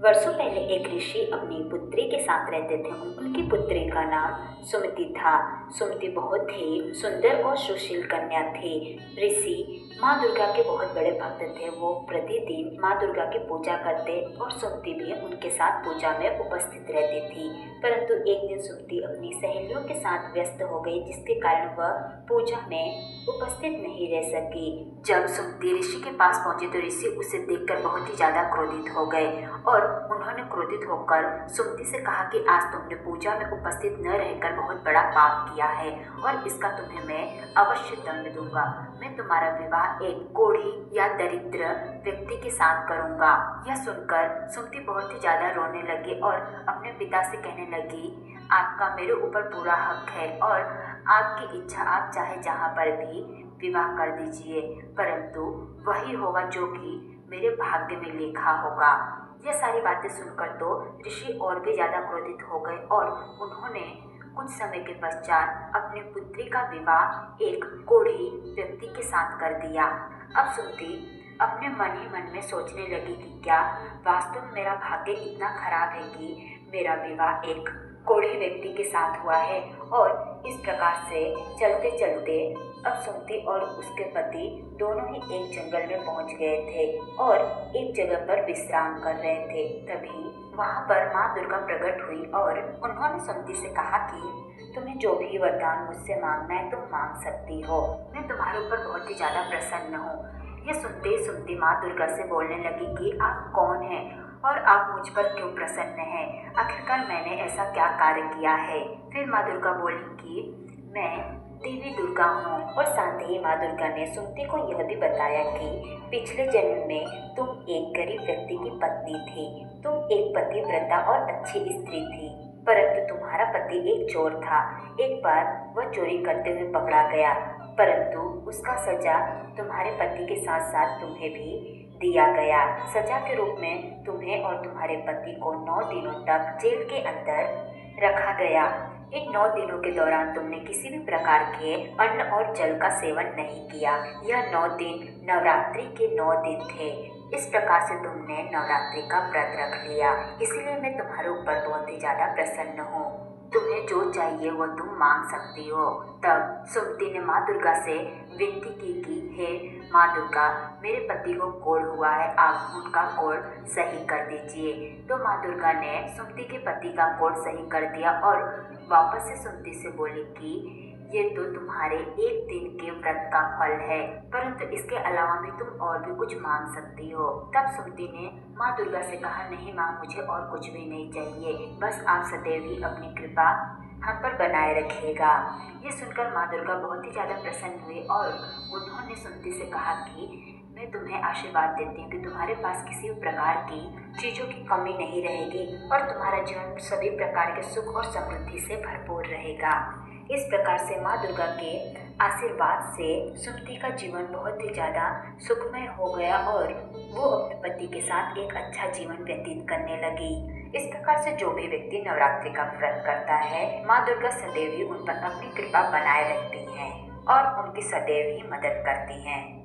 वर्षों पहले एक ऋषि अपनी पुत्री के साथ रहते थे। उनकी पुत्री का नाम सुमति था। सुमति बहुत ही सुंदर और सुशील कन्या थी। ऋषि माँ दुर्गा के बहुत बड़े भक्त थे। वो प्रतिदिन माँ दुर्गा की पूजा करते और सुमति भी उनके साथ पूजा में उपस्थित रहती थी। परंतु एक दिन सुमति अपनी सहेलियों के साथ व्यस्त हो गई, जिसके कारण वह पूजा में उपस्थित नहीं रह सकी। जब सुमति ऋषि के पास पहुंची तो ऋषि उसे देखकर बहुत ही ज्यादा क्रोधित हो गए और उन्होंने क्रोधित होकर सुमति से कहा कि आज तुमने पूजा में उपस्थित न रहकर बहुत बड़ा पाप किया है और इसका तुम्हें मैं अवश्य दंड दूंगा। मैं तुम्हारा विवाह एक कोढ़ी या दरिद्र व्यक्ति के साथ करूंगा। यह सुनकर सुमति बहुत ही ज्यादा रोने लगी और अपने पिता से कहने लगी, आपका मेरे ऊपर पूरा हक है और आपकी इच्छा, आप चाहे जहाँ पर भी विवाह कर दीजिए, परंतु वही होगा जो कि मेरे भाग्य में लिखा होगा। यह सारी बातें सुनकर तो ऋषि और भी ज्यादा क्रोधित हो गए और उन्होंने कुछ समय के पश्चात अपनी पुत्री का विवाह एक कोढ़ी व्यक्ति के साथ कर दिया। अब सुमति अपने मन ही मन में सोचने लगी कि क्या वास्तव में मेरा भाग्य इतना खराब है कि मेरा विवाह एक कोढ़ी व्यक्ति के साथ हुआ है। और इस प्रकार से चलते चलते अब सुमति और उसके पति दोनों ही एक जंगल में पहुंच गए थे और एक जगह पर विश्राम कर रहे थे। तभी वहां पर माँ दुर्गा प्रकट हुई और उन्होंने सुमति से कहा कि तुम्हें जो भी वरदान मुझसे मांगना है तुम मांग सकती हो। मैं तुम्हारे ऊपर बहुत ही ज्यादा प्रसन्न हूँ। यह सुनते ही सुमति माँ दुर्गा से बोलने लगी कि आप कौन हैं और आप मुझ पर क्यों प्रसन्न हैं? आखिरकार मैंने ऐसा क्या कार्य किया है? फिर माँ दुर्गा बोली कि मैं देवी दुर्गा हूँ। और साथ ही माँ दुर्गा ने सुमति को यह भी बताया कि पिछले जन्म में तुम एक गरीब व्यक्ति की पत्नी थी। तुम एक पतिव्रता और अच्छी स्त्री थी, परंतु तुम्हारा पति एक चोर था। एक बार वह चोरी करते हुए पकड़ा गया, परंतु उसका सजा तुम्हारे पति के साथ साथ तुम्हें भी दिया गया। सजा के रूप में तुम्हें और तुम्हारे पति को 9 दिनों तक जेल के अंदर रखा गया। इन 9 दिनों के दौरान तुमने किसी भी प्रकार के अन्न और जल का सेवन नहीं किया। यह 9 दिन नवरात्रि के 9 दिन थे। इस प्रकार से तुमने नवरात्रि का व्रत रख लिया, इसीलिए मैं तुम्हारे ऊपर बहुत ही ज्यादा प्रसन्न हूँ। तुम्हें जो चाहिए वो तुम मांग सकती हो। तब सुमति ने माँ दुर्गा से विनती की कि हे माँ दुर्गा, मेरे पति को कोढ़ हुआ है, आप उनका कोढ़ सही कर दीजिए। तो माँ दुर्गा ने सुमति के पति का कोढ़ सही कर दिया और वापस से सुमति से बोली कि ये तो तुम्हारे एक दिन के व्रत का फल है, परंतु इसके अलावा भी तुम और भी कुछ मांग सकती हो। तब सुमति ने माँ दुर्गा से कहा, नहीं माँ, मुझे और कुछ भी नहीं चाहिए, बस आप सदैव ही अपनी कृपा हम पर बनाए रखिएगा। ये सुनकर माँ दुर्गा बहुत ही ज्यादा प्रसन्न हुई और उन्होंने सुमति से कहा कि मैं तुम्हें आशीर्वाद देती हूँ कि तुम्हारे पास किसी भी प्रकार की चीजों की कमी नहीं रहेगी और तुम्हारा जीवन सभी प्रकार के सुख और समृद्धि से भरपूर रहेगा। इस प्रकार से माँ दुर्गा के आशीर्वाद से सुमति का जीवन बहुत ही ज्यादा सुखमय हो गया और वो अपने पति के साथ एक अच्छा जीवन व्यतीत करने लगी। इस प्रकार से जो भी व्यक्ति नवरात्रि का व्रत करता है, माँ दुर्गा सदैव ही उन पर अपनी कृपा बनाए रखती हैं और उनकी सदैव ही मदद करती हैं।